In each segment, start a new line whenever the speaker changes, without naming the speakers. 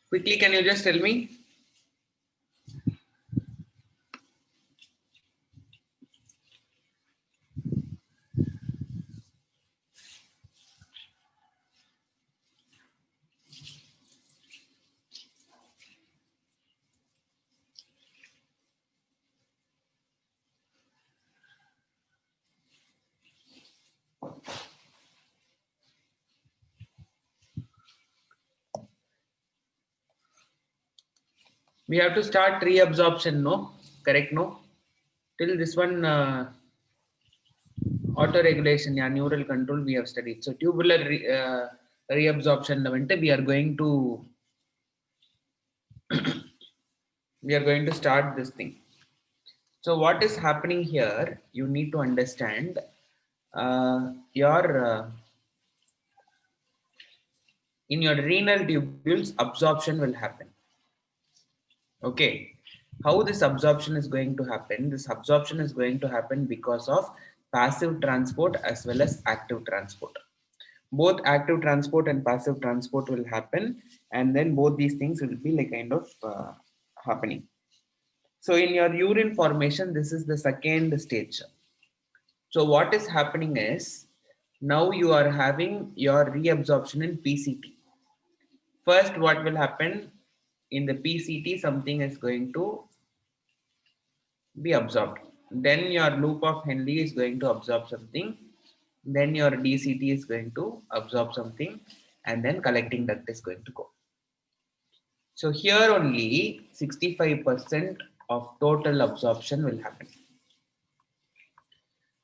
Quickly, can you just tell me? We have to start reabsorption, no? Correct, no? Till this one, auto regulation, yeah, neural control we have studied. So tubular reabsorption, we are going to start this thing. So what is happening here? You need to understand your in your renal tubules absorption will happen. Okay, how this absorption is going to happen? This absorption is going to happen because of passive transport as well as active transport. Both active transport and passive transport will happen, and then both these things will be like kind of happening. So in your urine formation, this is the second stage. So what is happening is now you are having your reabsorption in PCT. First, what will happen in the PCT? Something is going to be absorbed. Then your loop of Henle is going to absorb something. Then your DCT is going to absorb something, and then collecting duct is going to go. So here only 65% of total absorption will happen.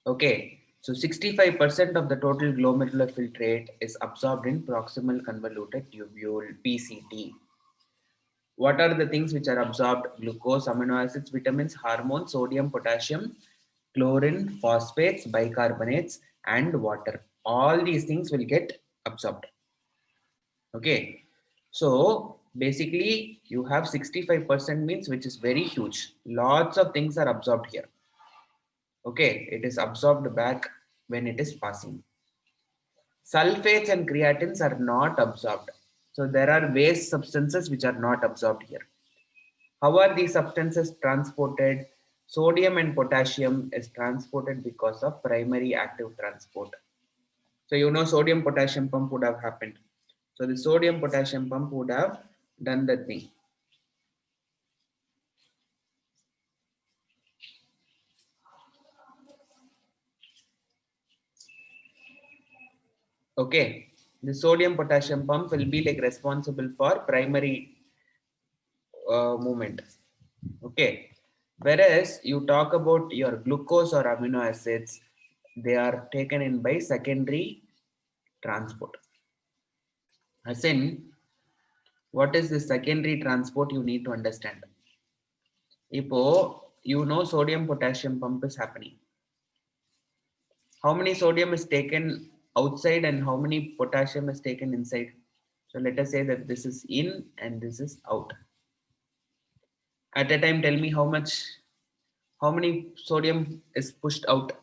Okay, so 65% of the total glomerular filtrate is absorbed in proximal convoluted tubule (PCT). What are the things which are absorbed? Glucose, amino acids, vitamins, hormones, sodium, potassium, chlorine, phosphates, bicarbonates, and water. All these things will get absorbed. Okay, so basically you have 65% means which is very huge. Lots of things are absorbed here. Okay, it is absorbed back when it is passing. Sulfates and creatines are not absorbed. So there are waste substances which are not absorbed here. How are these substances transported? Sodium and potassium is transported because of primary active transport. So you know sodium potassium pump would have happened. So the sodium potassium pump would have done the thing. Okay, the sodium potassium pump will be like responsible for primary movement. Okay, whereas you talk about your glucose or amino acids, they are taken in by secondary transport. As in, what is the secondary transport you need to understand? Ipo, you know sodium potassium pump is happening. How many sodium is taken outside and how many potassium is taken inside? So let us say that this is in and this is out. At a time, tell me how many sodium is pushed out?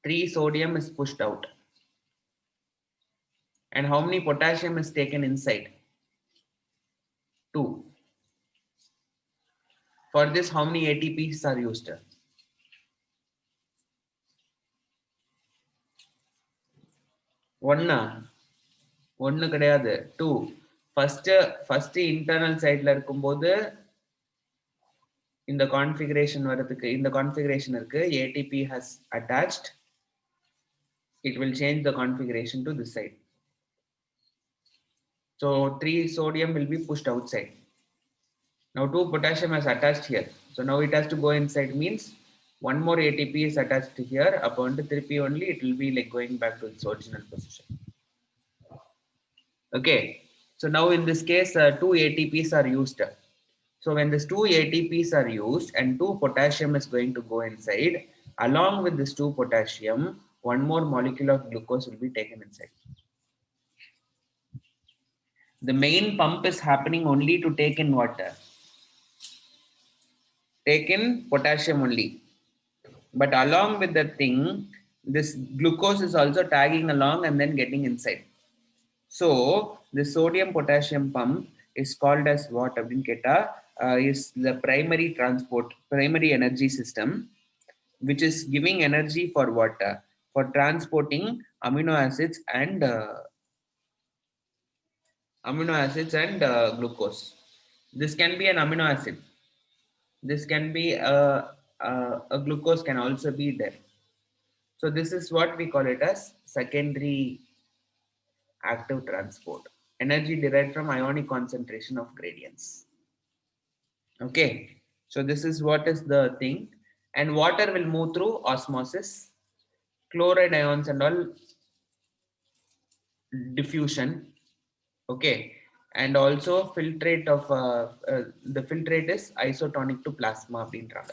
3 sodium is pushed out. And how many potassium is taken inside? 2. For this, how many ATPs are used? ஒன்னு கிடையாது 2. First internal சைடுல இருக்கும்போது இந்த configuration வரதுக்கு இந்த configuration இருக்கு ATP has attached, it will change the configuration to this side. So 3 sodium will be pushed outside. Now 2 potassium has attached here. So now it has to go inside, means one more ATP is attached here. Upon the 3p only, it will be like going back to its original position. Okay. So now in this case, 2 ATPs are used. So when these 2 ATPs are used and 2 potassium is going to go inside, along with this 2 potassium, one more molecule of glucose will be taken inside. The main pump is happening only to take in water. Take in potassium only. But along with the thing, this glucose is also tagging along and then getting inside. So the sodium potassium pump is called as what அப்படின்னு கேட்டா is the primary energy system which is giving energy for what for transporting amino acids and glucose. This can be an amino acid, this can be a glucose can also be there. So this is what we call it as secondary active transport, energy derived from ionic concentration of gradients. Okay, so this is what is the thing. And water will move through osmosis, chloride ions and all diffusion. Okay, and also filtrate of the filtrate is isotonic to plasma அப்படின்றாங்க.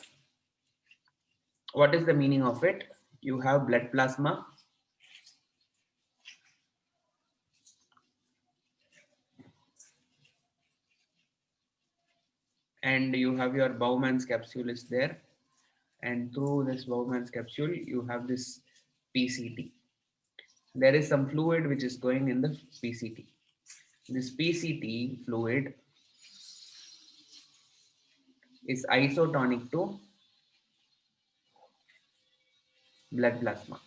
What is the meaning of it? You have blood plasma, and you have your Bowman's capsule is there, and through this Bowman's capsule you have this PCT. There is some fluid which is going in the PCT. This PCT fluid is isotonic to blood plasma.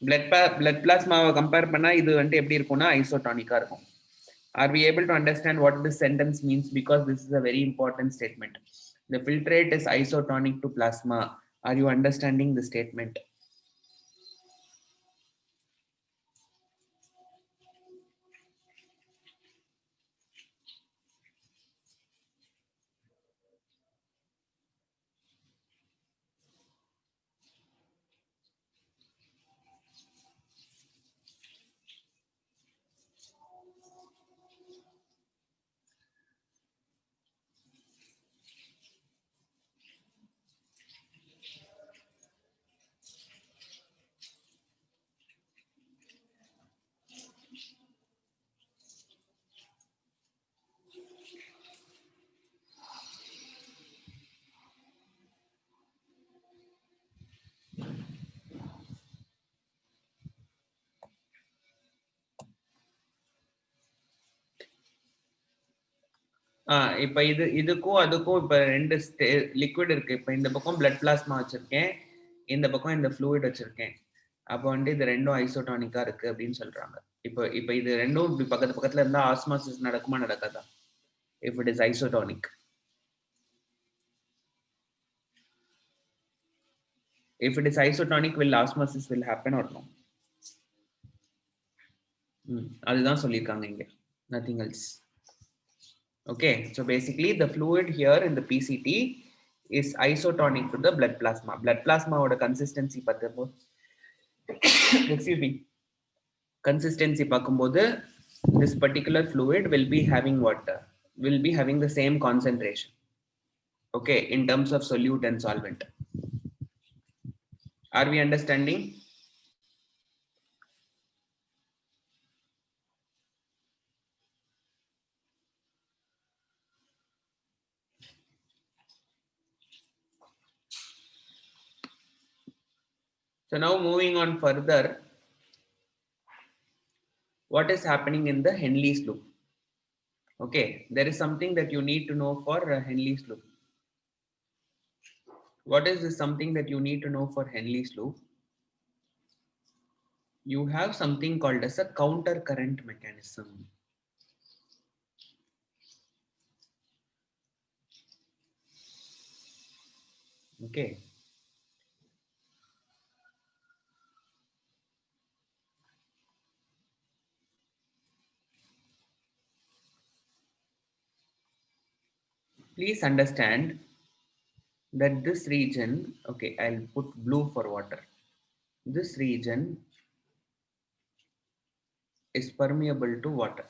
Blood plasma compare பண்ணா இது வந்து எப்படி இருக்கும்னா ஐசோடானிக்கா இருக்கும். Are we able to understand what this sentence means? Because this is a very important statement. The filtrate is isotonic to plasma. Are you understanding the statement? இப்போ இதுக்கும் அதுக்கும் இப்போ ரெண்டு லிக்விட் இருக்கு. இப்போ இந்த பக்கம் பிளட் பிளாஸ்மா வச்சிருக்கேன், இந்த பக்கம் இந்த ஃப்ளூயிட் வச்சிருக்கேன். அப்போ வந்து இது ரெண்டும் ஐசோடானிக்கா இருக்கு அப்படின்னு சொல்றாங்க. இப்போ இப்போ இது ரெண்டும் இப்படி பக்கத்து பக்கத்துல இருந்தா ஆஸ்மாசிஸ் நடக்குமா நடக்காதா? If it is isotonic, if it is isotonic, will osmosis will happen or no? அதுதான் சொல்லியிருக்காங்க இங்க, nothing else. Okay, so basically the fluid here in the PCT is isotonic to the blood plasma. Blood plasma oda consistency பார்க்கும்போது excuse me, consistency பார்க்கும்போது this particular fluid will be having water, will be having the same concentration. Okay, in terms of solute and solvent. Are we understanding? So now moving on further, what is happening in the Henle's loop? Okay, there is something that you need to know for Henle's loop. What is this something that you need to know for Henle's loop? You have something called as a counter current mechanism. Okay. Please understand that this region, okay, I'll put blue for water. This region is permeable to water.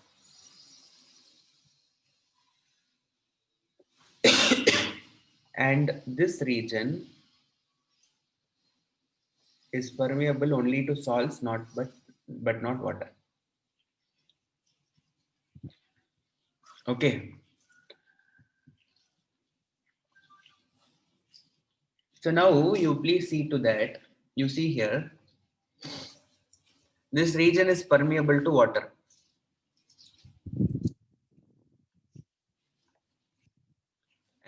And this region is permeable only to salts, but not water. Okay. So now you please see to that. You see here, this region is permeable to water.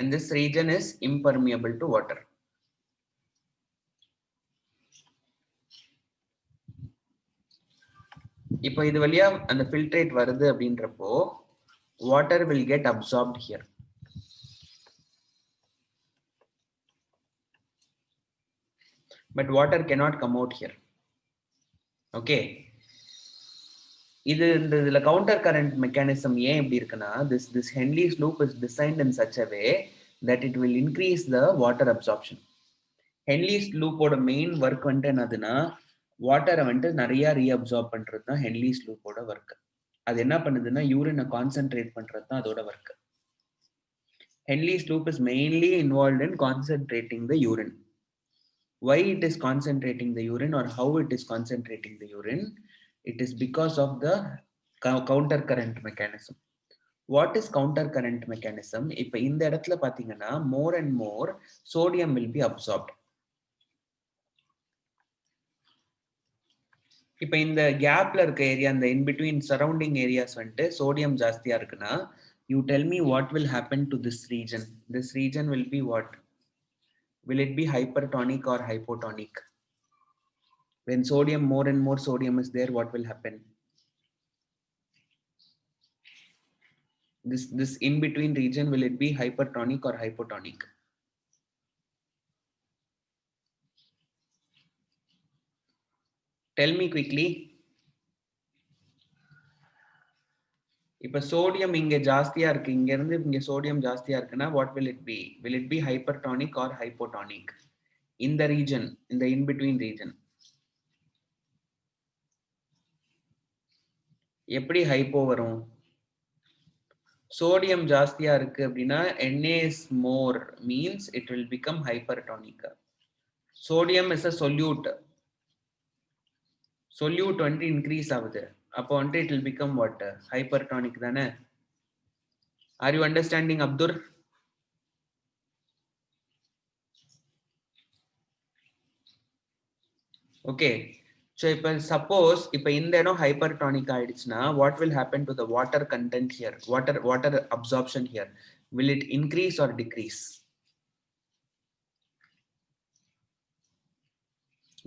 and this region is impermeable to water. இப்போ இது வழியா அந்த filtrate வருது அப்படின்றப்போ water will get absorbed here. But water cannot come out here. Okay. இதுல counter current mechanism ஏன் இப்படி இருக்குன்னா this Henle's loop is designed in such a way that it will increase the water absorption. Henle's loop ஓட main work வந்துட்டு என்னதுன்னா வாட்டரை வந்துட்டு நிறைய ரீஅப்சார்ப் பண்றது தான் Henle's loop ஓட ஒர்க். அது என்ன பண்ணுதுன்னா யூரினை கான்சென்ட்ரேட் பண்றது தான் அதோட work. Henle's loop is mainly involved in concentrating the urine. Why it is concentrating the urine or how it is concentrating the urine? It is because of the counter current mechanism. What is counter current mechanism? இப்ப இந்த இடத்துல பாத்தீங்கன்னா more and more sodium will be absorbed. இப்ப இந்த கேப்ல இருக்க area இந்த in between surrounding areas வந்துட்டு சோடியம் ஜாஸ்தியா இருக்குன்னா you tell me what will happen to this region. This region will be what? Will it be hypertonic or hypotonic? When sodium, more and more sodium is there, what will happen? This in between region, will it be hypertonic or hypotonic? Tell me quickly. இப்ப sodium இங்க ஜாஸ்தியா இருக்கு, இங்க இருந்து இங்க sodium ஜாஸ்தியா இருக்குன்னா what will it be? Will it be hypertonic or hypotonic? In the region, in the in between region. எப்படி ஹைப்போ வரும்? சோடியம் ஜாஸ்தியா இருக்கு அப்படின்னா Na is more means it will become hypertonic. Sodium is a solute. Solute வந்து increase ஆகுது. அப்போ வந்து it will become what? Hypertonic தானே? Are you understanding, Abdur? Okay. So if suppose if இந்த இடம் hypertonic ஆயிடுச்சுன்னா what will happen to the water content here? Water absorption here. Will it increase or decrease?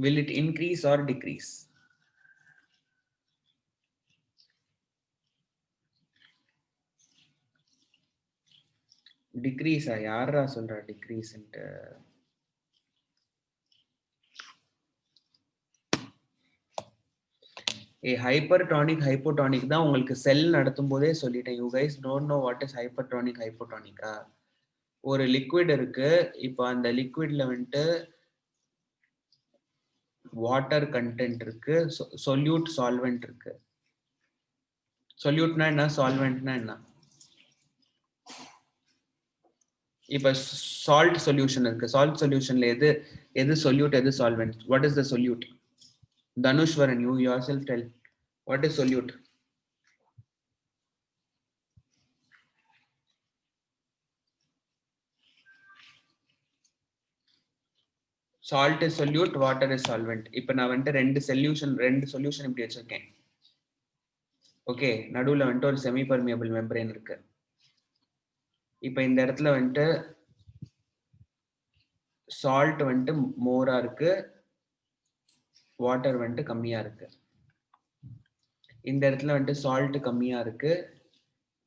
Will it increase or decrease? Decrease ஆ யாரா சொல்றா decrease ன்ட்டு? hypertonic hypotonic தான் உங்களுக்கு செல் நடத்தும் போதே சொல்லிட்டேன். You guys don't know what is hypertonic hypotonic. ஒரு liquid இருக்கு, இப்போ அந்த லிக்விட்ல வந்துட்டு வாட்டர் கண்டென்ட் இருக்கு, சொல்யூட் சால்வெண்ட் இருக்கு. சொல்யூட்னா என்ன, சால்வெண்ட்னா என்ன? இப்ப சால்ட் சொல்யூஷன் இருக்கு, சால்ட் சொல்யூஷன்ல எது சொல்யூட் எது solvent? What is the solute? Dhanushwaran, you yourself tell. What is solute? Salt is solute, water is solvent. இப்போ நான் வந்துட்டு ரெண்டு சொல்யூஷன் இப்படி வச்சிருக்கேன். ஓகே, நடுவுல வந்துட்டு ஒரு செமி பர்மியபிள் மெம்பரேன் இருக்கு. இப்போ இந்த இடத்துல வந்துட்டு சால்ட் வந்துட்டு மோரா இருக்கு, வாட்டர் வந்துட்டு கம்மியா இருக்கு. இந்த இடத்துல வந்துட்டு சால்ட் கம்மியா இருக்கு,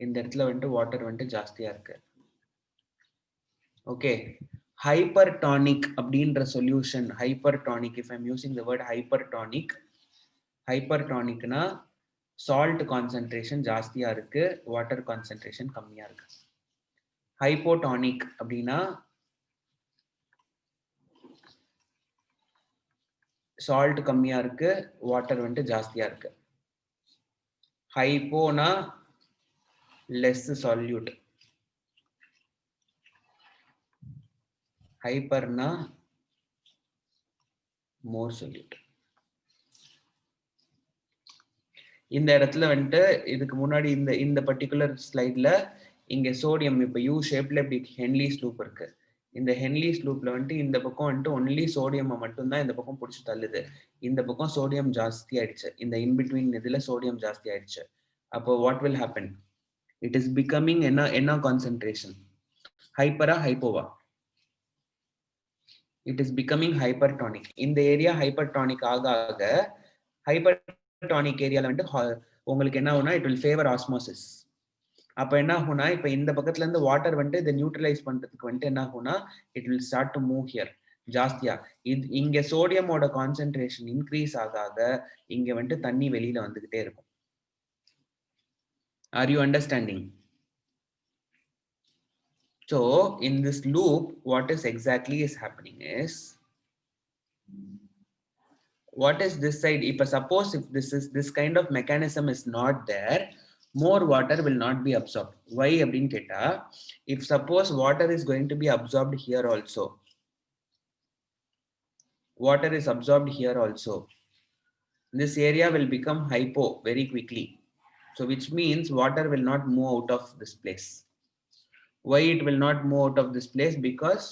இந்த இடத்துல வந்துட்டு வாட்டர் வந்துட்டு ஜாஸ்தியா இருக்கு. ஓகே, hypertonic அப்படின்ற solution, hypertonic, if I'm using the word hypertonicனா salt concentration ஜாஸ்தியா இருக்கு, water concentration கம்மியா இருக்கு. hypotonic அப்படின்னா salt கம்மியா இருக்கு, water வந்துட்டு ஜாஸ்தியா இருக்கு. hypona less solute, hyperனா more solute. இந்த இடத்துல வந்துட்டு இதுக்கு முன்னாடி இந்த பர்டிகுலர் ஸ்லைட்ல இங்க சோடியம் இப்ப யூ ஷேப்ல இப்படி Henle's loop இருக்கு. இந்த Henle's loopல வந்துட்டு இந்த பக்கம் வந்துட்டு ஒன்லி சோடியம் மட்டும்தான் இந்த பக்கம் பிடிச்சி தள்ளுது. இந்த பக்கம் சோடியம் ஜாஸ்தி ஆயிடுச்சு, இந்த இன்பிட்வீன் இதுல சோடியம் ஜாஸ்தி ஆயிடுச்சு. அப்போ what will happen? It is becoming என்ன concentration? hypera, hypova. It is becoming hypertonic. In the area hypertonic ஆக hypertonic area உங்களுக்கு என்ன ஆகும்னா it will favor osmosis. அப்ப என்ன ஆகும்னா இப்ப இந்த பக்கத்துல இருந்து வாட்டர் இதை நியூட்ரலைஸ் பண்றதுக்கு என்ன ஆகும்னா it will start to move here ஜாஸ்தியா. இங்க சோடியமோட கான்சென்ட்ரேஷன் இன்க்ரீஸ் ஆக இங்க தண்ணி வெளியில வந்துகிட்டே இருக்கும். Are you understanding? So in this loop, what is exactly is happening is, what is this side? If suppose if this kind of mechanism is not there, more water will not be absorbed. Why abdin keta? If suppose water is going to be absorbed here also, water is absorbed here also, this area will become hypo very quickly. So which means water will not move out of this place. Why it will not move out of this place? Because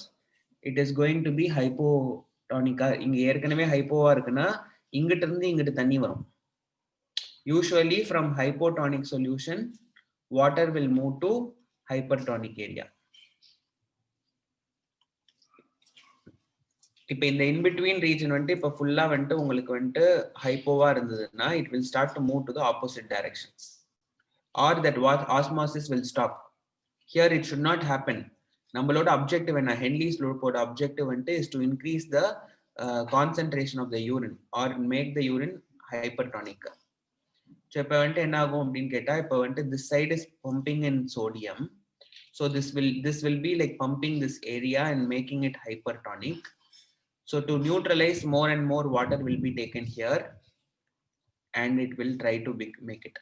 it is going to be hypotonic. இங்க ஏற்கனவே ஹைப்போவா இருக்குன்னா இங்கிட்ட இருந்து இங்கிட்ட தண்ணி வரும். Usually from hypotonic solution, water will move to hypertonic area. இப்ப இந்த in between region இப்ப ஃபுல்லா உங்களுக்கு ஹைப்போவா இருந்ததுன்னா it will start to move to the opposite direction, or that osmosis will stop. Here it should not happen. நம்மளோட objective என்ன? Henle's loop ஓட objective is to increase the concentration of the urine or make the urine hypertonic. So இப்ப என்ன ஆகும் அப்படின்னு கேட்டா இப்ப this side is pumping in sodium, so this will be like pumping this area and making it hypertonic. So to neutralize, more and more water will be taken here and it will try to make it.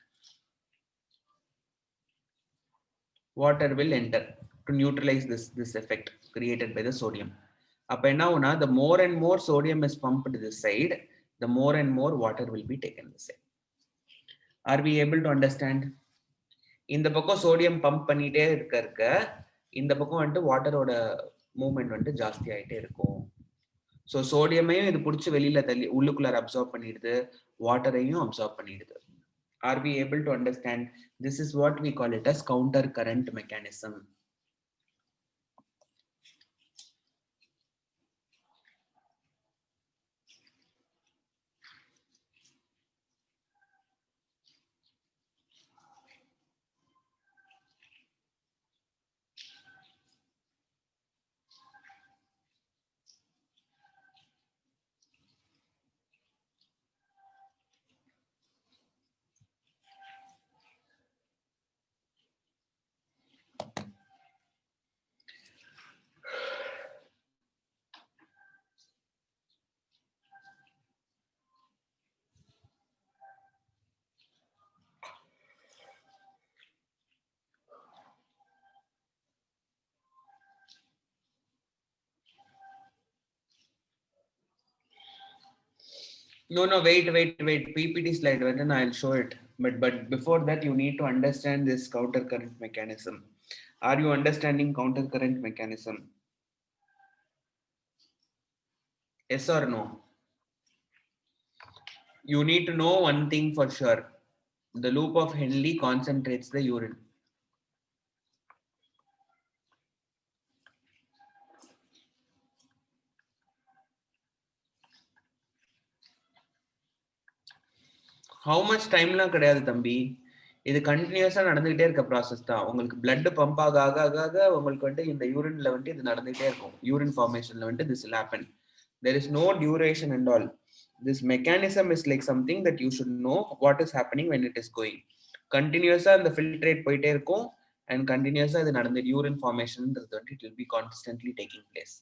Water will enter to neutralize this effect created by the sodium. Appa enna avuna, the more and more sodium is pumped to this side, the more and more water will be taken this side. Are we able to understand? இந்த பக்கம் sodium pump பண்ணிட்டே இருக்க இந்த பக்கம் வாட்டரோட movement ஜாஸ்தி ஆயிட்டே இருக்கும். ஸோ சோடியமையும் இது பிடிச்சி வெளியில தள்ளி உள்ளுக்குள்ளார அப்சார்ப் பண்ணிடுது, வாட்டரையும் அப்சார்ப் பண்ணிடுது. Are we able to understand? This is what we call it as counter current mechanism. No, wait. PPT slide, and I'll show it. But before that, you need to understand this counter current mechanism. Are you understanding counter current mechanism? Yes or no? You need to know one thing for sure. The loop of Henle concentrates the urine. How much time la கிடையாது தம்பி, இது கண்டினியூஸா நடந்துகிட்டே இருக்க process தான். உங்களுக்கு blood pump ஆக உங்களுக்கு இந்த யூரின்ல இது நடந்துகிட்டே இருக்கும். யூரின் ஃபார்மேஷன்ல this will happen. There is no duration and all. This mechanism is like something that you should know what is happening when it is going. Continuously the filtrate போயிட்டே இருக்கும் and continuously இது நடந்து urine formation it will be constantly taking place.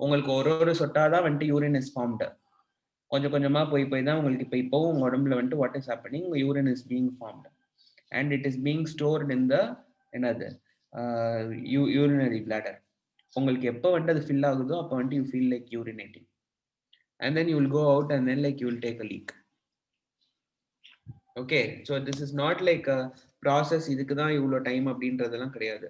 உங்களுக்கு ஒரு சொட்டாதான் urine is formed. கொஞ்சம் கொஞ்சமா போய் தான் உங்களுக்கு இப்போ உங்க உடம்புல what is happening, urine is being formed and it is being stored in the another urinary bladder. உங்களுக்கு எப்போ அது fill ஆகுதோ அப்போ you feel like urinating and then you will go out and then you will take a leak. Okay, so this is not like a process இதுக்கு தான் இவ்வளவு time அப்படின்றதெல்லாம் கிடையாது.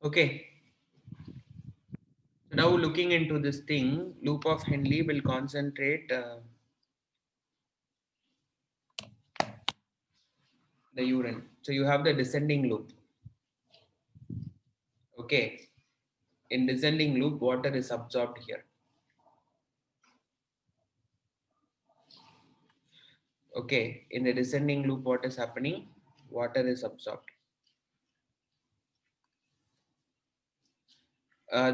Okay. Now looking into this thing, loop of Henle will concentrate the urine. So you have the descending loop. Okay. In descending loop, water is absorbed here. Okay. In the descending loop, what is happening? Water is absorbed.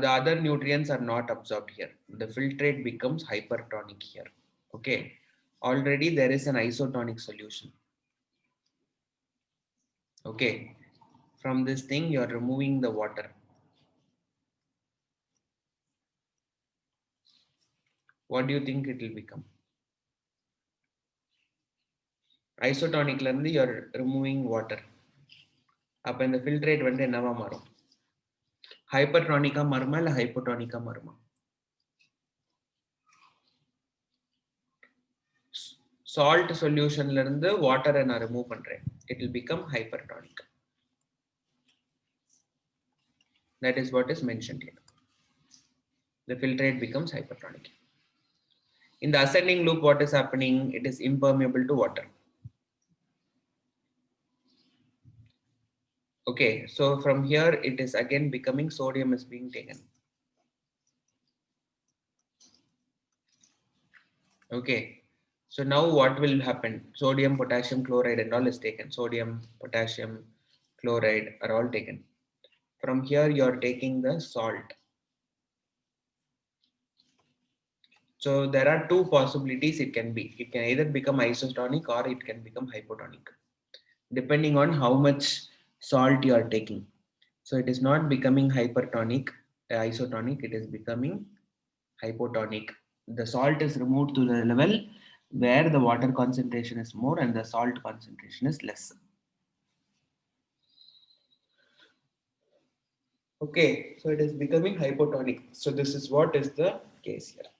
The other nutrients are not absorbed here. The filtrate becomes hypertonic here. Okay. Already there is an isotonic solution. Okay. From this thing, you are removing the water. What do you think it will become? Isotonic இருந்து you are removing water. அப்ப இந்த filtrate வந்து என்னவா மாறும்? ஹைப்பர்டோனிக்கா மாறுமா இல்ல ஹைப்போடோனிக்கா மாறுமா? Salt solutionல இருந்து water நான் remove பண்றேன். It will become hypertonic. That is what is mentioned here. The filtrate becomes hypertonic. In the ascending loop, what is happening? It is impermeable to water. Okay, so from here it is again becoming sodium is being taken. Okay, so now what will happen? Sodium, potassium chloride and all is taken. Sodium, potassium chloride are all taken. From here you are taking the salt. So there are two possibilities it can be. It can either become isotonic or it can become hypotonic, depending on how much salt you are taking. So it is not becoming hypertonic, isotonic, it is becoming hypotonic. The salt is removed to the level where the water concentration is more and the salt concentration is less. Okay, so it is becoming hypotonic. So this is what is the case here.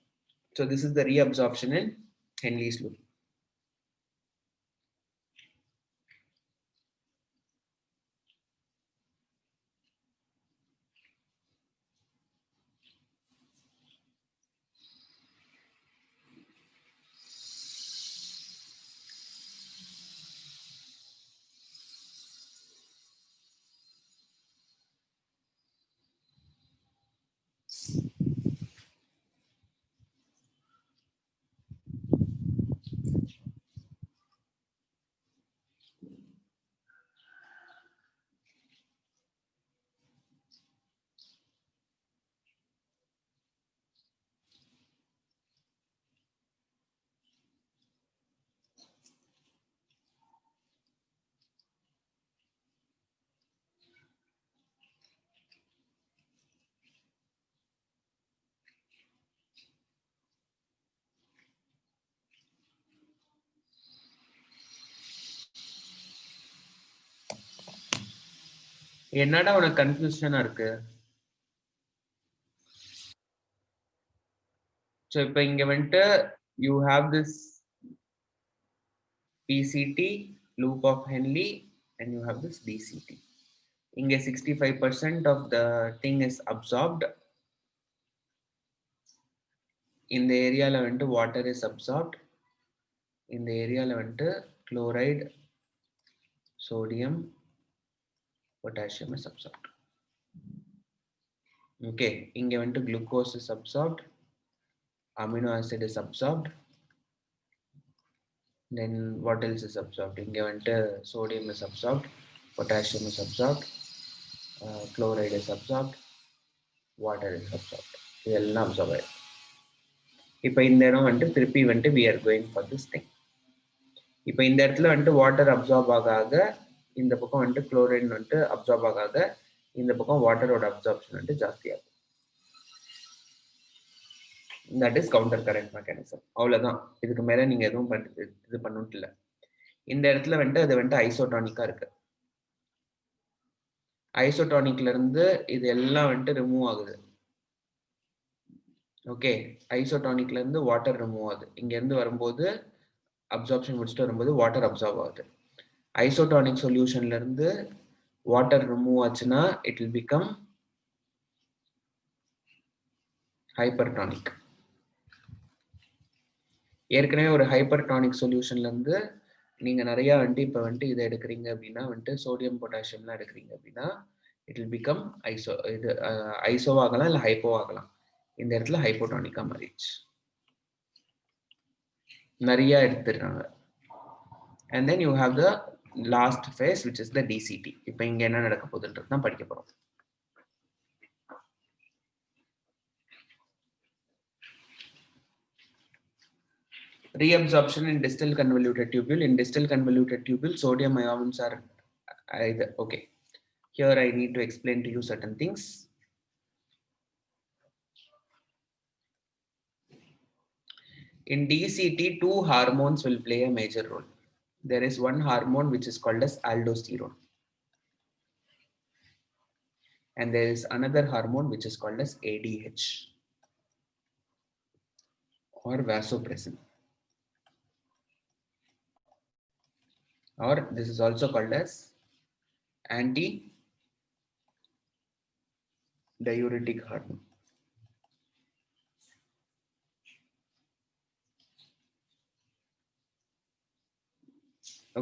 So this is the reabsorption in Henle's loop. என்னடா உனக்கு கன்ஃபியூஷனா இருக்கு? So இப்போ இங்க வந்துட்டு you have this PCT loop of Henle and you have this DCT. இங்க 65% of the thing is absorbed. In the area வந்துட்டு water is absorbed. In the area வந்துட்டு chloride, sodium, potassium is absorbed. Okay, இங்க வந்துட்டு glucose is absorbed, amino acid is absorbed. Then what else is absorbed? இங்க வந்துட்டு sodium is absorbed, potassium is absorbed, chloride is absorbed, water is absorbed. இதெல்லாம் absorb ஆயிடும். இப்போ இந்த இடம் வந்துட்டு திருப்பி வந்துட்டு we are going for this thing. இப்போ இந்த இடத்துல வந்துட்டு வாட்டர் அப்சார்ப் ஆகாத இந்த பக்கம் வந்துட்டு குளோரைன் வந்துட்டு அப்சார்ப் ஆகாத இந்த பக்கம் வாட்டரோட அப்சார்ப்ஷன் வந்துட்டு ஜாஸ்தி ஆகும். That is counter current mechanism. அவ்வளவுதான், இதுக்கு மேல நீங்க எதுவும் இது பண்ணணும் இல்லை. இந்த இடத்துல வந்துட்டு அது வந்துட்டு ஐசோடானிக்கா இருக்கு. ஐசோடானிக்ல இருந்து இது எல்லாம் வந்துட்டு ரிமூவ் ஆகுது. ஓகே, ஐசோடானிக்ல இருந்து வாட்டர் ரிமூவ் ஆகுது. இங்க இருந்து வரும்போது அப்சார்ப்ஷன் முடிச்சுட்டு வரும்போது வாட்டர் அப்சார்ப் ஆகுது. ஐசோடானிக் சொல்யூஷன்ல இருந்து வாட்டர் ரிமூவ் ஆச்சுன்னா இட் வில் பிகம் hypertonic. ஏற்கனவே ஒரு ஹைப்பர்டானிக் சொல்யூஷன்ல இருந்து நீங்க நிறைய வந்துட்டு இப்போ வந்துட்டு இதை எடுக்கிறீங்க அப்படின்னா வந்துட்டு சோடியம் பொட்டாசியம்லாம் எடுக்கிறீங்க அப்படின்னா இட் வில் பிகம் ஐசோ இது ஐசோவாகலாம் இல்லை ஹைப்போ ஆகலாம். இந்த இடத்துல ஹைப்போடானிக்கா மாறிடுச்சு, நிறைய எடுத்துடுறாங்க. And then you have the last phase which is the DCT. இப்போ இங்க என்ன நடக்க போகுதுன்றது தான் படிக்க போறோம். Reabsorption in distal convoluted tubule. In distal convoluted tubule, sodium ions are either okay. Here I need to explain to you certain things. In DCT, two hormones will play a major role. There is one hormone which is called as aldosterone, and there is another hormone which is called as ADH or vasopressin, or this is also called as anti-diuretic hormone.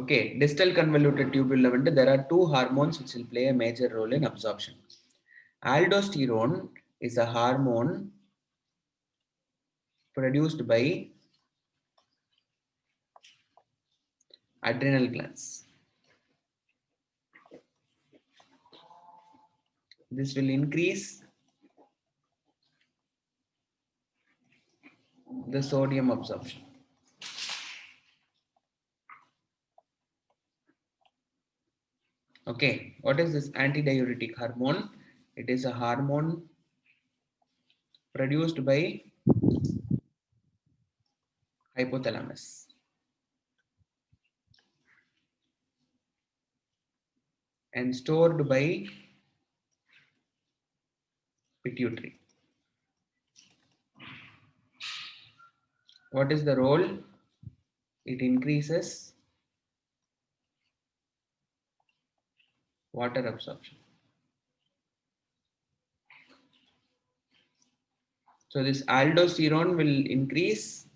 Okay, distal convoluted tubule level, there are two hormones which will play a major role in absorption. Aldosterone is a hormone produced by adrenal glands. This will increase the sodium absorption. Okay, what is this antidiuretic hormone? It is a hormone produced by hypothalamus and stored by pituitary. What is the role? It increases water absorption. So this aldosterone will increase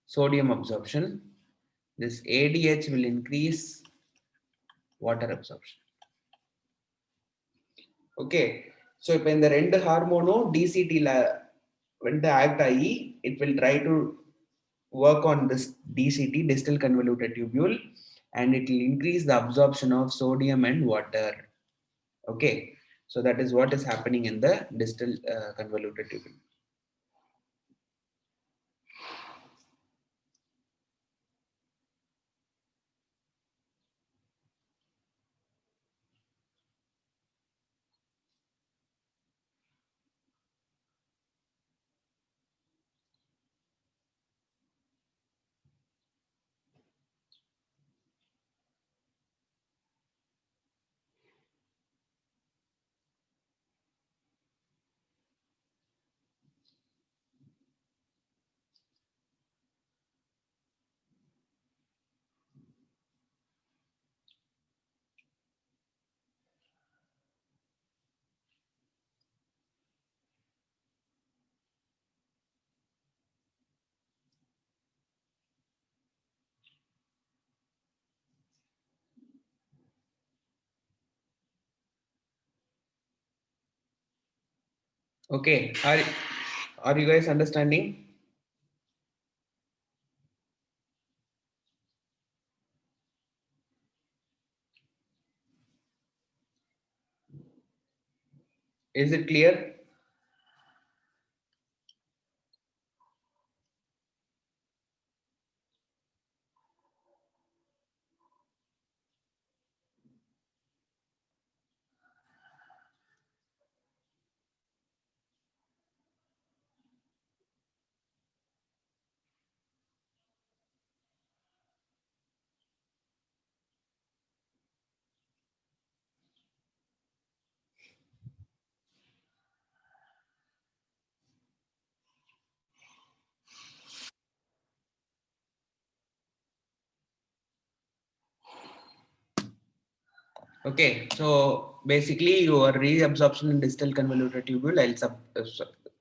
sodium absorption. This ADH will increase water absorption. Okay, so இப்போ இந்த ரெண்டு ஹார்மோனும் DCT-ல வந்து act ஆகி it will try to work on this DCT, distal convoluted tubule, and it will increase the absorption of sodium and water. Okay, so that is what is happening in the distal convoluted tubule. Okay, are you guys understanding? Is it clear? Okay, so basically your reabsorption in distal convoluted tubule, I'll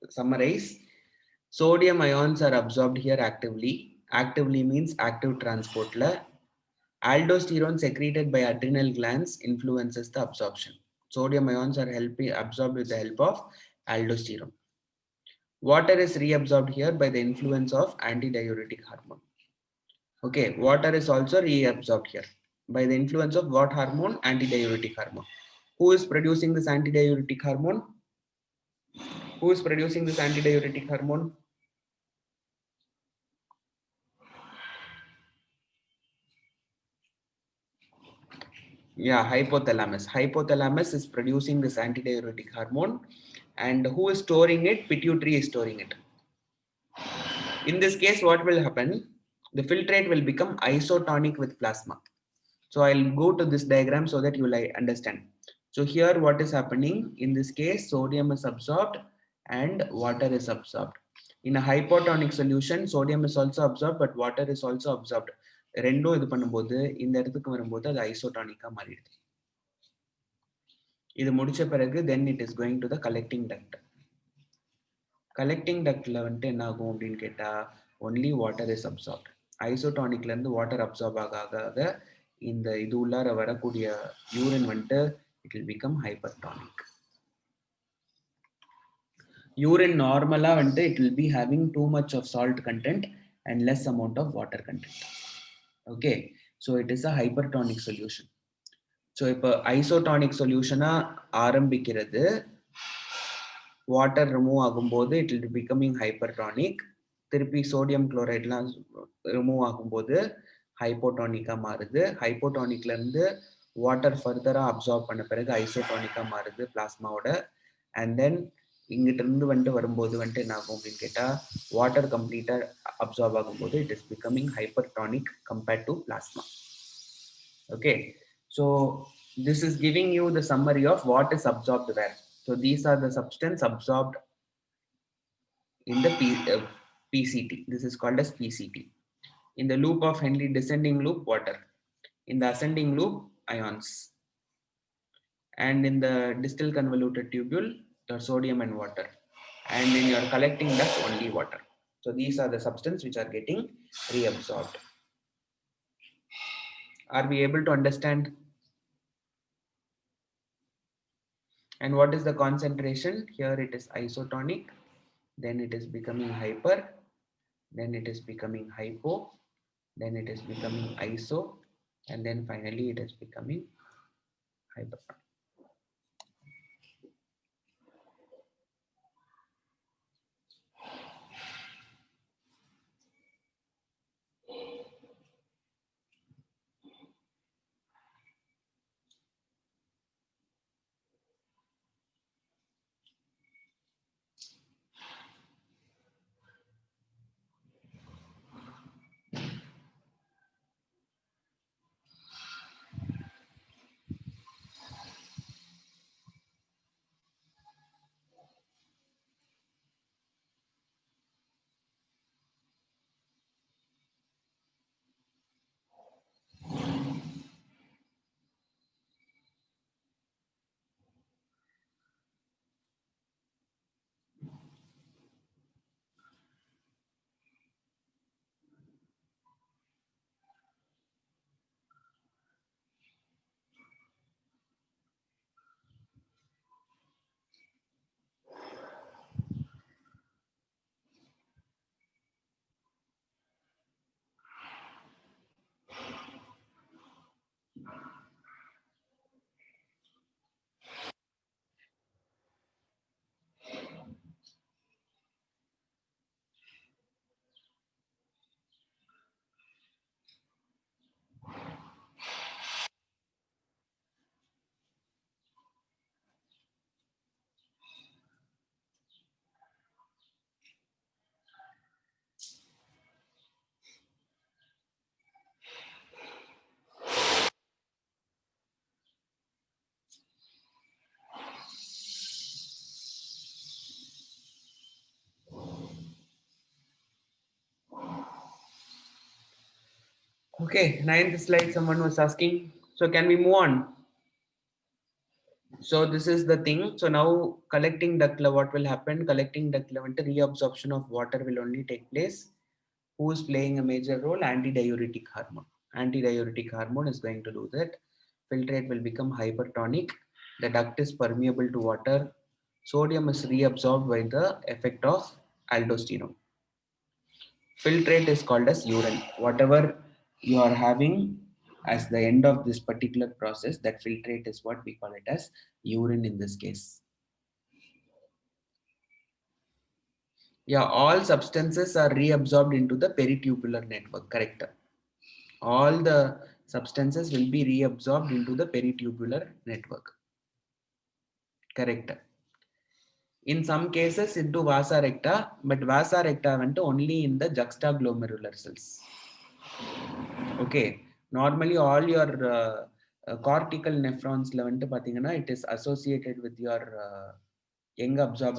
summarize. Sodium ions are absorbed here actively. Actively means active transport la. Aldosterone secreted by adrenal glands influences the absorption. Sodium ions are absorbed with the help of aldosterone. Water is reabsorbed here by the influence of antidiuretic hormone. Okay, water is also reabsorbed here by the influence of what hormone? Antidiuretic hormone. Who is producing this antidiuretic hormone? Who is producing this antidiuretic hormone? Yeah, hypothalamus. Hypothalamus is producing this antidiuretic hormone, and who is storing it? Pituitary is storing it. In this case, what will happen? The filtrate will become isotonic with plasma. So I'll go to this diagram so that you will understand. So here what is happening? In this case, sodium is absorbed and water is absorbed. In a hypotonic solution, sodium is also absorbed, but water is also absorbed. ரெண்டும் இது பண்ணும்போது இந்த இடத்துக்கு வரும்போது அது ஐசோடானிக்கா மாறிடுது. இது முடிச்ச பிறகு then it is going to the collecting duct. Collecting ductல வந்துட்டு என்ன ஆகும் அப்படின்னு கேட்டா only water is absorbed. ஐசோடானிக்ல இருந்து water absorb ஆக இந்த இது உள்ளார வரக்கூடிய யூரின் வந்துட்டு it will become hypertonic. Urine normally it will be having too much of salt content and less amount of water content. Okay, so it is a hypertonic solution. So இப்போ isotonic solution ஆரம்பிக்கிறது water remove ஆகும்போது it will be becoming hypertonic. திருப்பி sodium chloride remove ஆகும்போது hypotonic மாறுது. Hypotonicல இருந்து water further absorb பண்ண பிறகு isotonic மாறுது plasmaவோட. And then இங்கிட்ட இருந்து வந்துட்டு வரும்போது வந்துட்டு என்ன ஆகும் அப்படின்னு கேட்டா water complete absorb ஆகும்போது it is becoming hypertonic compared to plasma. Okay, so this is giving you the summary of what is absorbed where. So these are the substance absorbed in the PCT. This is called as PCT. In the loop of Henle, descending loop, water. In the ascending loop, ions. And in the distal convoluted tubule, the sodium and water. And in your collecting duct, only water. So these are the substances which are getting reabsorbed. Are we able to understand? And what is the concentration? Here it is isotonic, then it is becoming hyper, then it is becoming hypo, then it is becoming iso, and then finally it is becoming hypertonic. Okay, ninth slide someone was asking. So can we move on? So this is the thing. So now collecting duct, what will happen? Collecting duct reabsorption of water will only take place. Who is playing a major role? Antidiuretic hormone. Antidiuretic hormone is going to do that. Filtrate will become hypertonic. The duct is permeable to water. Sodium is reabsorbed by the effect of aldosterone. Filtrate is called as urine. Whatever you are having as the end of this particular process, that filtrate is what we call it as urine in this case. Yeah, all substances are reabsorbed into the peritubular network, correct? All the substances will be reabsorbed into the peritubular network, correct? In some cases into vasa recta, but vasa recta went only in the juxtaglomerular cells. Okay, normally all your cortical nephrons it is associated with your young absorb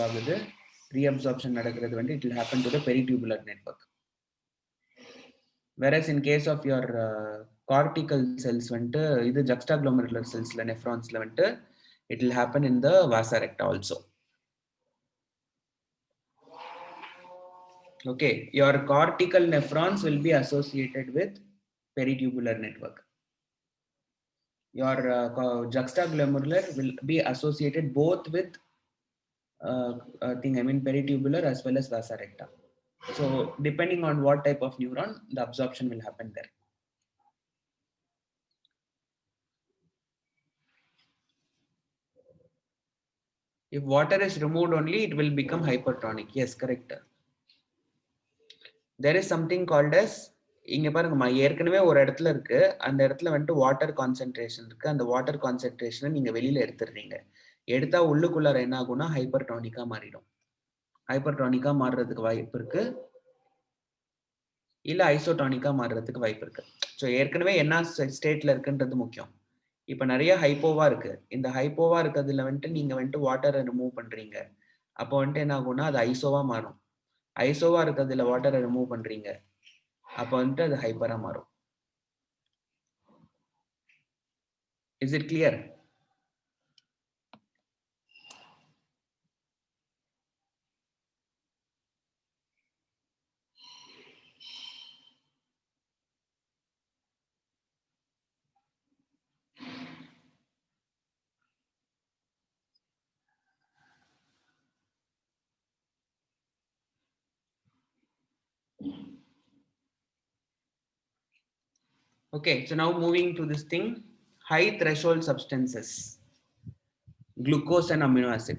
reabsorption it will happen to the peritubular network. Whereas in case of your cortical cells இது juxtaglomerular cells nephrons it will happen in the vasa recta also. Okay, your cortical nephrons will be associated with peritubular network. Your juxtaglomerular will be associated both with peritubular as well as vasa recta. So depending on what type of neuron, the absorption will happen there. If water is removed only, it will become hypertonic. Yes, correct. There is something called as இங்க பாருங்கம்மா ஏற்கனவே ஒரு இடத்துல இருக்கு அந்த இடத்துல water concentration இருக்கு அந்த வாட்டர் கான்சென்ட்ரேஷனை நீங்க வெளியில எடுத்துடுறீங்க எடுத்தா உள்ளுக்குள்ளார என்ன ஆகும்னா ஹைப்பர்டானிக்கா மாறிடும் ஹைப்பர்டானிக்கா மாறுறதுக்கு வாய்ப்பு இருக்கு இல்ல ஐசோடானிக்கா மாறுறதுக்கு வாய்ப்பு இருக்கு ஸோ ஏற்கனவே என்ன ஸ்டேட்ல இருக்குன்றது முக்கியம் இப்ப நிறைய ஹைப்போவா இருக்கு இந்த ஹைப்போவா இருக்கிறதுல நீங்க வாட்டரை ரிமூவ் பண்றீங்க அப்போ என்ன ஆகும்னா அது ஐசோவா மாறும் ஐசோவா இருக்கிறதுல வாட்டரை ரிமூவ் பண்றீங்க அப்போ அது ஹைப்பரா மாறும். Is it clear? Okay, so now moving to this thing, high threshold substances, glucose and amino acid.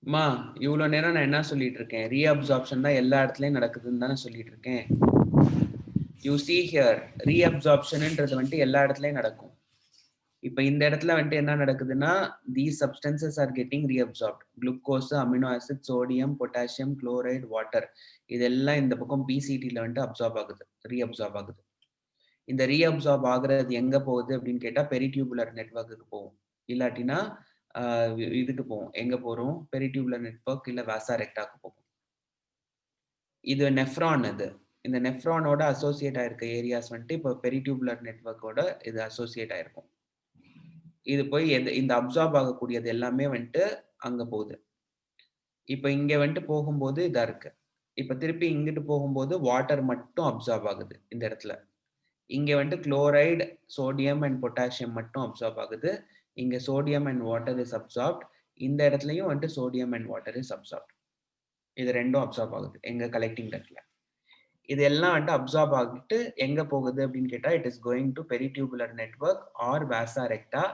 மா இவ்வளோ நேரம் நான் என்ன சொல்லிட்டு இருக்கேன் ரீஅப்சார்ப்ஷன் தான் எல்லா இடத்துலயும் நடக்குதுன்னு தானே சொல்லிட்டு இருக்கேன் யூ சி ஹியர் ரீஅப்சார்ப்ஷன்ன்றது எல்லா இடத்துலயும் நடக்கும் இப்போ இந்த இடத்துல என்ன நடக்குதுன்னா these substances are getting reabsorbed glucose amino acid sodium potassium chloride water இதெல்லாம் இந்த பக்கம் PCT-ல அப்சார்ப் ஆகுது ரீஅப்சார்ப் ஆகுது இந்த ரீஅப்சார்ப் ஆகுறது எங்க போகுது அப்படின்னு கேட்டா பெரிடியூபுலர் நெட்வொர்க்குக்கு போகும் இல்லாட்டினா இதுக்கு போகும் எங்க போறோம் பெரிடியூபுலர் நெட்வொர்க் இல்ல வாசா ரெக்டாக்கு போகும் இது நெஃப்ரான் இது இந்த நெஃப்ரானோட அசோசியேட் ஆயிருக்க ஏரியாஸ் இப்போ பெரிடியூபுலர் நெட்வொர்க்கோட இது அசோசியேட் ஆயிருக்கும் இது போய் இந்த அப்சார்ப் ஆகக்கூடியது எல்லாமே அங்க போகுது இப்ப இங்க போகும்போது இதா இருக்கு இப்ப திருப்பி இங்கிட்டு போகும்போது வாட்டர் மட்டும் அப்சார்ப் ஆகுது இந்த இடத்துல இங்க குளோரைடு சோடியம் அண்ட் பொட்டாசியம் மட்டும் அப்சார்ப் ஆகுது இங்க sodium and water is absorbed இந்த இடத்துலயும் sodium and water is absorbed இது ரெண்டும் அப்சார்ப் ஆகுது எங்க கலெக்டிங் டக்ட்ல இது எல்லாம் அப்சார்ப் ஆகிட்டு எங்க போகுது அப்படின்னு கேட்டா it is going to peritubular network or vasa recta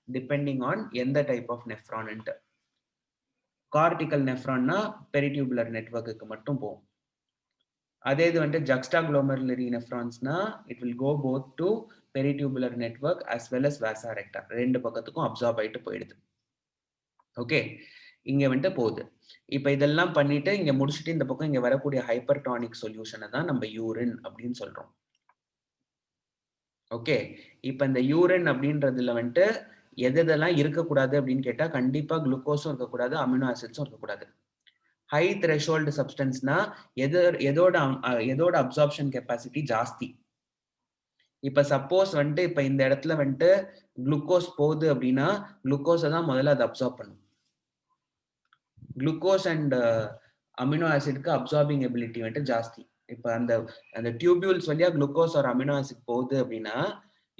depending on எந்த டைப் ஆஃப் நெஃப்ரான் கார்டிகல் நெஃப்ரான்னா பெரிடியூபுலர் நெட்வொர்க்குக்கு மட்டும் போகும் அதே இது juxtaglomerular nephronsனா it will go both to peritubular network as well as vasa recta ரெண்டு பக்கத்துக்கும் அப்சார்ப் ஆயிட்டு போயிடுது ஓகே இங்க போகுது இப்போ இதெல்லாம் பண்ணிட்டு இங்க முடிச்சிட்டு இந்த பக்கம் இங்க வரக்கூடிய ஹைப்பர்டானிக் சொல்யூஷனை தான் நம்ம யூரின் அப்படின்னு சொல்றோம் ஓகே இப்போ இந்த யூரின் அப்படின்றதுல எதெல்லாம் இருக்கக்கூடாது அப்படின்னு கேட்டா கண்டிப்பா குளுக்கோஸும் இருக்கக்கூடாது அமினோ ஆசிட்ஸும் இருக்கக்கூடாது ஹை த்ரெஷோல்டு சப்ஸ்டன்ஸ்னா எதோட அப்சார்ப்ஷன் கெப்பாசிட்டி ஜாஸ்தி. இப்ப சப்போஸ் வந்துட்டு இப்ப இந்த இடத்துல வந்துட்டு குளுக்கோஸ் போகுது அப்படின்னா குளுக்கோஸை தான் முதல்ல அதை அப்சார்ப் பண்ணும். குளுக்கோஸ் அண்ட் அமினோ ஆசிட்க்கு அப்சார்பிங் எபிலிட்டி வந்துட்டு ஜாஸ்தி. இப்ப அந்த அந்த டியூபியூல்ஸ் வழியா குளுக்கோஸ் ஒரு அமினோ ஆசிட் போகுது அப்படின்னா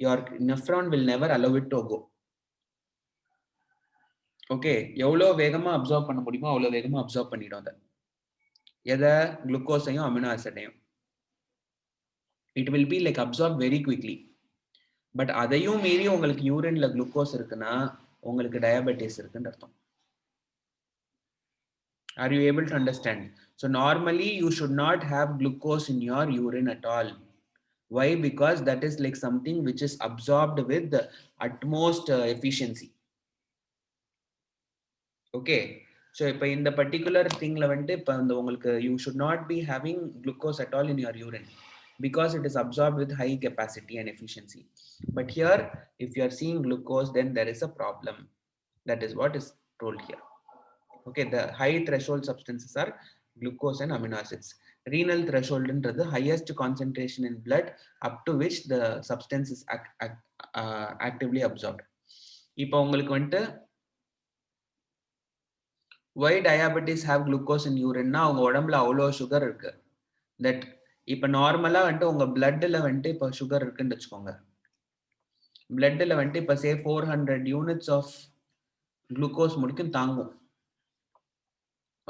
your nephron will never allow it to go. Okay, எவ்வளோ வேகமா அப்சார்ப் பண்ண முடியுமோ அவ்வளோ வேகமா அப்சார்ப் பண்ணிடும் அதை, எதை குளுக்கோஸையும் அமினோ ஆசிடையும். It will be like absorb very quickly. But அதையும் மீறி உங்களுக்கு யூரின்ல குளுக்கோஸ் இருக்குன்னா உங்களுக்கு டயபெட்டிஸ் இருக்குன்னு அர்த்தம். Are you able to understand? So normally you should not have glucose in your urine at all. Why? Because that is like something which is absorbed with the utmost efficiency. Okay, so இப்போ இந்த particular திங்ல வந்துட்டு இப்போ இந்த உங்களுக்கு you should not be having glucose at all in your urine because it is absorbed with high capacity and efficiency. But here if you are seeing glucose, then there is a problem. That is what is told here. Okay, the high threshold substances are glucose and amino acids. Renal threshold is the highest concentration in blood up to which the substance is actively absorbed. இப்போ உங்களுக்கு வந்துட்டு why diabetes have glucose in urine னா அவங்க உடம்புல அவ்வளோ sugar இருக்கு. That இப்போ நார்மலா வந்துட்டு உங்க பிளட்ல வந்துட்டு இப்போ சுகர் இருக்குன்னு வச்சுக்கோங்க. பிளட்ல வந்துட்டு இப்போ சே 400 யூனிட்ஸ் ஆஃப் குளுக்கோஸ் முடிக்கும் தாங்கும்.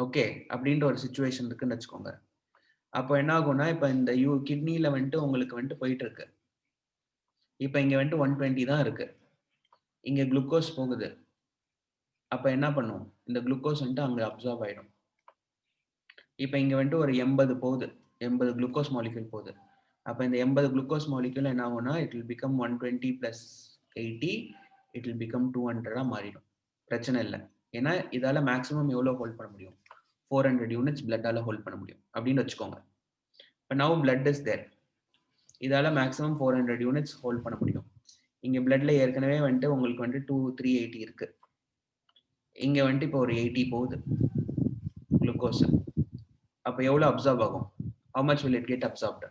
ஓகே, அப்படின்ற ஒரு சுச்சுவேஷன் இருக்குன்னு வச்சுக்கோங்க. அப்போ என்ன ஆகும்னா இப்போ இந்த கிட்னில வந்துட்டு உங்களுக்கு வந்துட்டு போயிட்டு இருக்கு. இப்போ இங்க வந்துட்டு 120 தான் இருக்கு, இங்க குளுக்கோஸ் போகுது. அப்ப என்ன பண்ணும், இந்த குளுக்கோஸ் வந்துட்டு அங்க அப்சார்ப் ஆயிடும். இப்போ இங்க வந்துட்டு ஒரு 80 போகுது, 80 குளுக்கோஸ் மாலிக்யூல் போகுது. அப்ப இந்த 80 குளுக்கோஸ் மாலிக்யூல் என்ன ஆகும்னா it will become 120 plus 80 it will become 200 மாறிடும். பிரச்சனை இல்லை, ஏன்னா இதால மேக்ஸிமம் எவ்வளோ ஹோல்ட் பண்ண முடியும், 400 யூனிட்ஸ் பிளட்டால ஹோல்ட் பண்ண முடியும் அப்படின்னு வச்சுக்கோங்க. இப்போ நவ் பிளட் இஸ் தேர், இதால மேக்ஸிமம் 400 யூனிட்ஸ் ஹோல்ட் பண்ண முடியும். இங்க பிளட்ல ஏற்கனவே வந்துட்டு உங்களுக்கு வந்துட்டு 380 இருக்கு, இங்க வந்துட்டு இப்போ ஒரு 80 போகுது குளுக்கோஸ். அப்ப எவ்வளவு அப்சார்ப் ஆகும், how much will it get absorbed?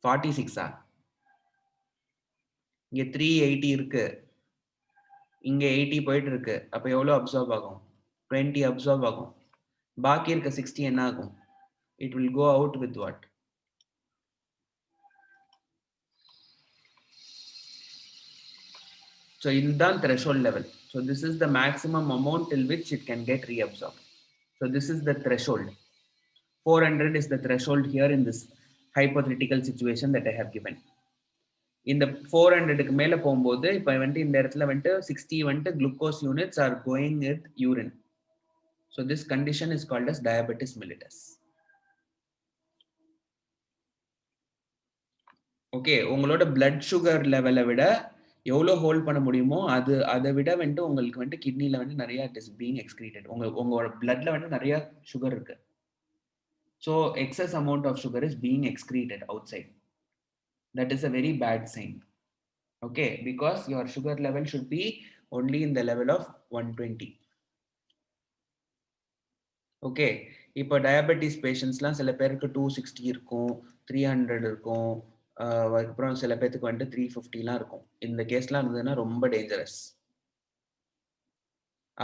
46 இங்க 380 இருக்கு, இங்க 80 போயிட்டு இருக்கு. அப்ப எவ்வளவு அப்சார்ப் ஆகும், 20 அப்சார்ப் ஆகும். பாக்கி இருக்க 60 என்ன ஆகும், it will go out with what? So இதுதான் threshold level. So this is the maximum amount till which it can get reabsorbed. So this is the threshold. 400 is the threshold here in this hypothetical situation that I have given. இந்த 400க்கு மேல போகும்போது இப்போ வந்துட்டு இந்த இடத்துல வந்துட்டு 60 வந்துட்டு glucose units are going with urine. So this condition is called as diabetes mellitus. Okay, உங்களோட பிளட் சுகர் லெவலை விட எவ்வளோ ஹோல்ட் பண்ண முடியுமோ அதை விட வந்துட்டு உங்களுக்கு வந்துட்டு கிட்னில வந்து நிறைய இட் இஸ் பீங் எக்ஸ்கிரீட்டட். உங்களோட பிளட்ல வந்து நிறைய சுகர் இருக்கு. So excess amount of sugar is being excreted outside. That is a very bad sign. Okay, because your sugar level should be only in the level of 120. Okay, இப்போ diabetes பேஷண்ட்ஸ்லாம் சில பேருக்கு 260 இருக்கும், 300 இருக்கும், அதுக்கப்புறம் சில பேருக்கு வந்துட்டு 350லாம் இருக்கும். இந்த கேஸ்லாம் இருந்ததுன்னா ரொம்ப டேஞ்சரஸ்.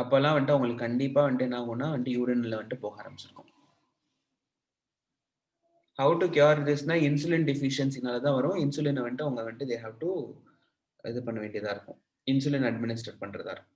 அப்போல்லாம் வந்துட்டு அவங்களுக்கு கண்டிப்பா வந்துட்டு என்ன ஆகும்னா வந்துட்டு யூரின்ல வந்துட்டு போக ஆரம்பிச்சிருக்கும். How to cure Thisna insulin டிஃபிஷியன்சினால தான் வரும். இன்சுலினை வந்துட்டு அவங்க வந்துட்டு தே ஹாவ் டு இது பண்ண வேண்டியதா இருக்கும், இன்சுலின் அட்மினிஸ்டர் பண்றதா இருக்கும்.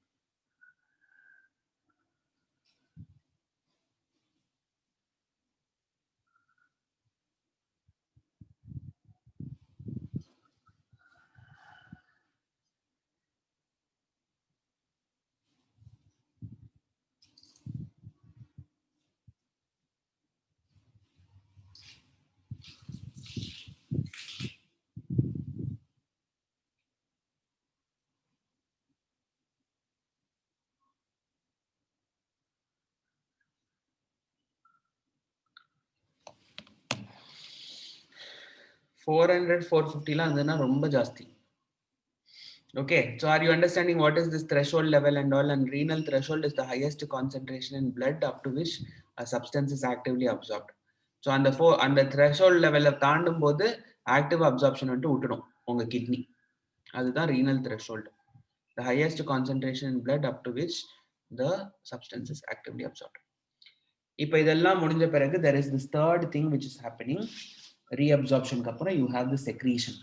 ஃபோர் 450லாம் இருந்ததுன்னா ரொம்ப ஜாஸ்தி. Okay, so are you understanding what is this threshold level and all? And renal threshold is the highest concentration in blood up to which a substance is actively absorbed. So on the threshold level of தாண்டும் போது active absorption வந்துட்டு விட்டுடும் உங்க kidney. அதுதான் renal threshold. The highest concentration in blood up to which the substance is actively absorbed. இப்போ இதெல்லாம் முடிஞ்ச பிறகு there is this third thing which is happening. Reabsorption அப்புறம் you have the secretion.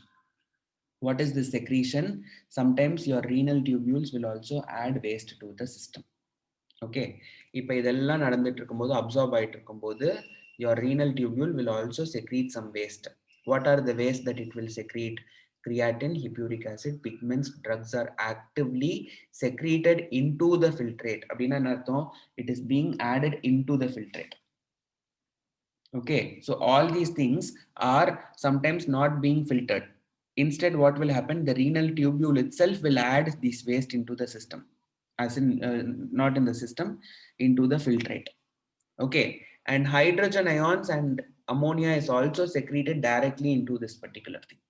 What is this secretion? Sometimes your renal tubules will also add waste to the system. Okay, இப்போ இதெல்லாம் நடந்துட்டு இருக்கும்போது absorb ஆயிட்டு இருக்கும்போது your renal tubule will also secrete some waste. What are the waste that it will secrete? Creatine, hippuric acid, pigments, drugs are actively secreted into the filtrate. அப்படின்னா என்ன அர்த்தம்? It is being added into the filtrate. Okay, so all these things are sometimes not being filtered. Instead, what will happen? The renal tubule itself will add this waste into the system, as in not in the system, into the filtrate. Okay, and hydrogen ions and ammonia is also secreted directly into this particular thing.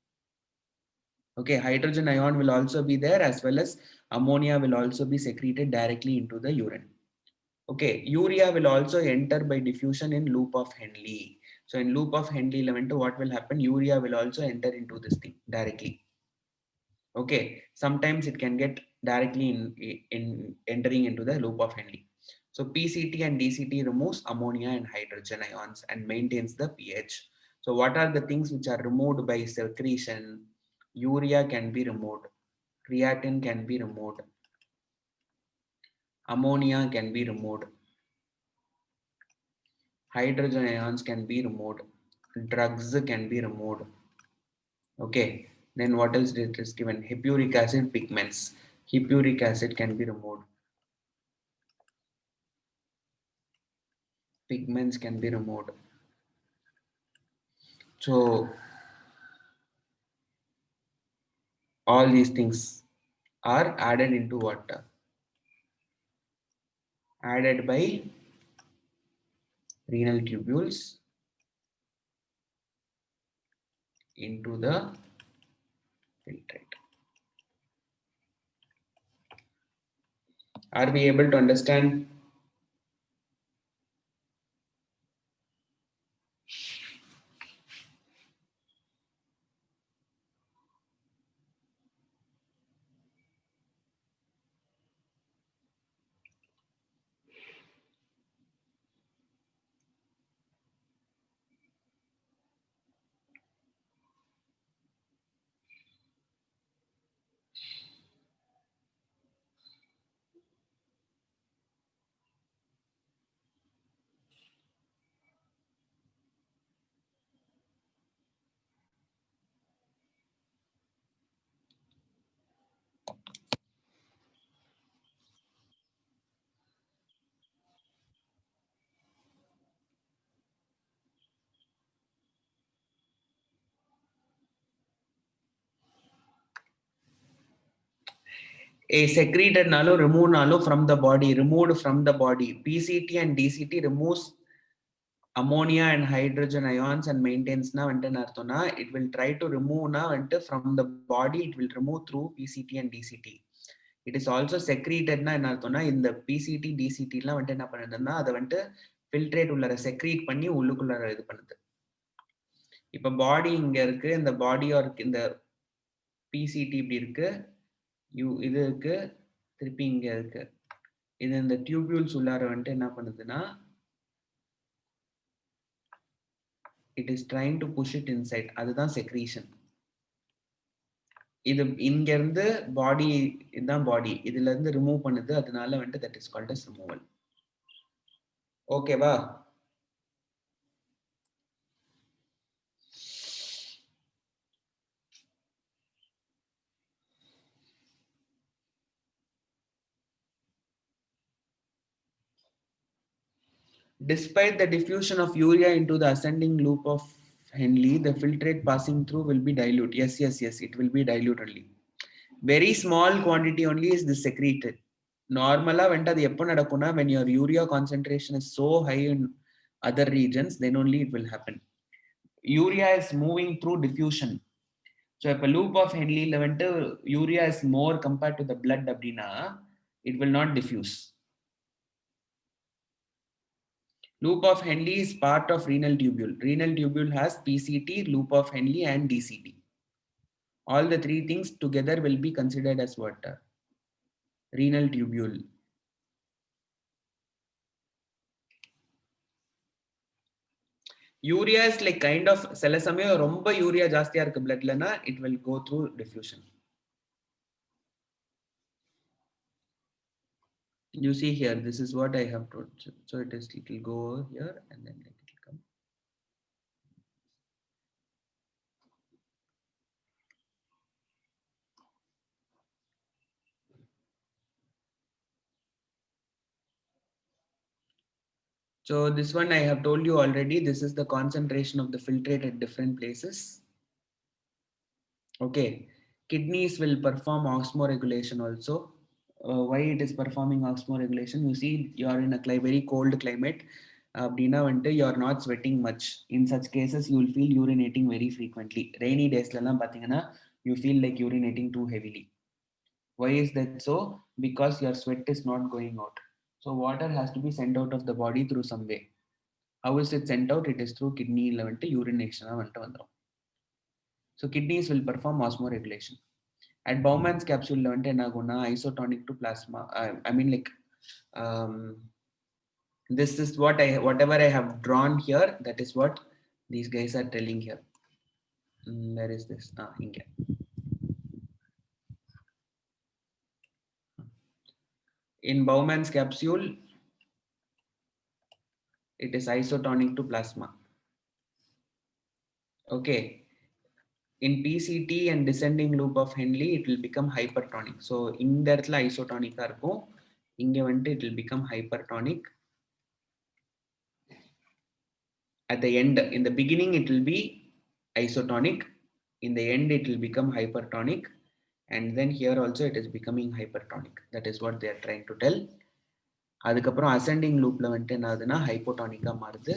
Okay, hydrogen ion will also be there, as well as ammonia will also be secreted directly into the urine. Okay, urea will also enter by diffusion in loop of Henle. So in loop of Henle element, what will happen? Urea will also enter into this thing directly. Okay, sometimes it can get directly in entering into the loop of Henle. So PCT and DCT removes ammonia and hydrogen ions and maintains the pH. So what are the things which are removed by secretion? Urea can be removed, creatine can be removed, ammonia can be removed, hydrogen ions can be removed, drugs can be removed. Okay, then what else it is given? Hippuric acid, pigments. Hippuric acid can be removed, pigments can be removed. So all these things are added into what? Added by renal tubules into the filtrate. Are we able to understand? A secreted nalo, remove nalo from the body, removed from the body. PCT and DCT removes ammonia and hydrogen ions and maintains na it will try to remove na from the body, it will remove through PCT and DCT. It is also secreted na in the PCT DCT la enna panadana adha filtrate ullara secrete பண்ணி உள்ளுக்குள்ளார இது பண்ணுது. இப்ப பாடி இங்க இருக்கு, இந்த body or இந்த PCT இப்படி இருக்கு, இது இருக்கு, திருப்பி இங்க இருக்கு. இது இந்த டியூபியூல்ஸ் உள்ளார என்ன பண்ணுதுன்னா it is trying to push it inside. அதுதான் secretion. இது இங்க இருந்து பாடி, இதுதான் பாடி, இதுல இருந்து ரிமூவ் பண்ணுது, அதனால that is called as removal. ஓகேவா? Despite the diffusion of urea into the ascending loop of Henle, the filtrate passing through will be dilute. Yes, it will be dilute only. Very small quantity only is this secreted. Normally, when your urea concentration is so high in other regions, then only it will happen. Urea is moving through diffusion. So if a loop of Henle urea is more compared to the blood abdina, it will not diffuse. Loop of Henle is part of renal tubule. Renal tubule has PCT, loop of Henle, and DCT. All the three things together will be considered as what? Renal tubule. Urea is like kind of சில சமயம் ரொம்ப urea ஜாஸ்தியா இருக்கு bloodலனா it will go through diffusion. You see here, this is what I have told. So it will go here and then it will come. So this one I have told you already. This is the concentration of the filtrate at different places. Okay, kidneys will perform osmoregulation also. Why it is performing osmoregulation? You see, you are in a very cold climate. Abdina winter, you are not sweating much. In such cases, you will feel urinating very frequently. Rainy days, you feel like urinating too heavily. Why is that so? Because your sweat is not going out. So water has to be sent out of the body through some way. How is it sent out? It is through kidney urination. So kidneys will perform osmoregulation. At Bowman's capsule isotonic to plasma. I mean like um, this is what whatever I have drawn here, that is what these guys are telling here. Where is this? India. In Bowman's capsule, it is isotonic to plasma. Okay. In PCT and descending loop of Henle, it will become hypertonic. So in that isotonic arco, it will become hypertonic. At the end, in the beginning, it will be isotonic. In the end, it will become hypertonic. And then here also it is becoming hypertonic. That is what they are trying to tell. அதுக்கப்புறம் ascending loop hypotonic மாறுது.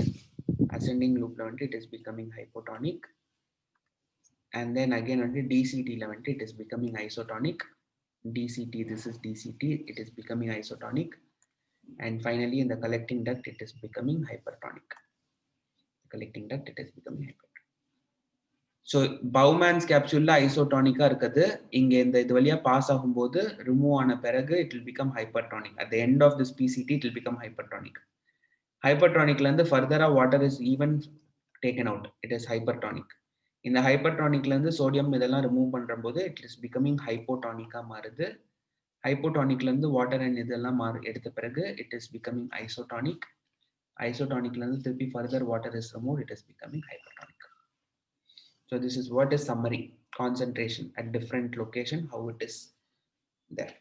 Ascending loop it is becoming hypotonic. And then again DCT it is becoming isotonic. DCT, this is DCT, it is becoming isotonic. And finally in the collecting duct, it is becoming hypertonic. Collecting duct, it is becoming hypertonic. So Bowman's capsule isotonic இருக்குது. இங்க இந்த இது வழியா pass ஆகும்போது remove ஆன பிறகு it will become hypertonic. At the end of this PCT, it will become hypertonic. Hypertonicல இருந்து further water is even taken out. It is hypertonic. இந்த hypertonicல இருந்து சோடியம் இதெல்லாம் remove பண்றம்போது it is becoming hypotonic மாறுது. Hypotonicல இருந்து water and இதெல்லாம் எடுத்த பிறகு it is becoming isotonic. Isotonicல இருந்து திருப்பி further water is removed, it is becoming hypertonic. So this is what is summary concentration at different location, how it is there.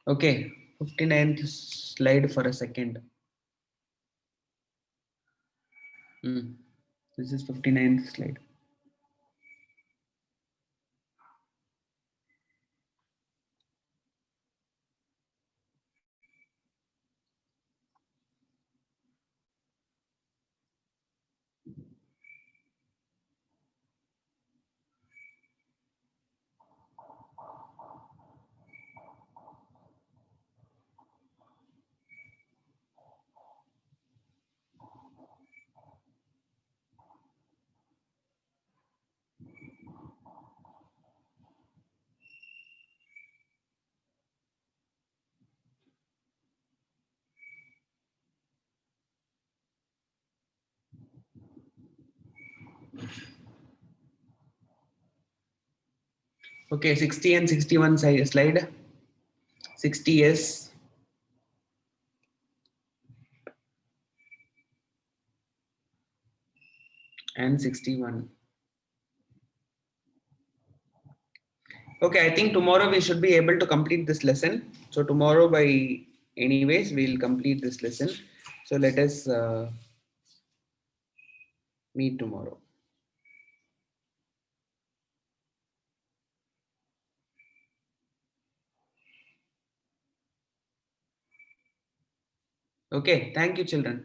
Okay, 59th slide for a second. This is 59th slide. Okay, 60 and 61 slide. 60 is and 61. Okay, I think tomorrow we should be able to complete this lesson. So tomorrow by anyways, we'll complete this lesson. So let us meet tomorrow. Okay, thank you children.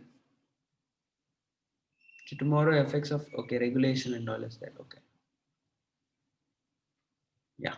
So tomorrow effects of, okay, regulation and all is that, okay. Yeah.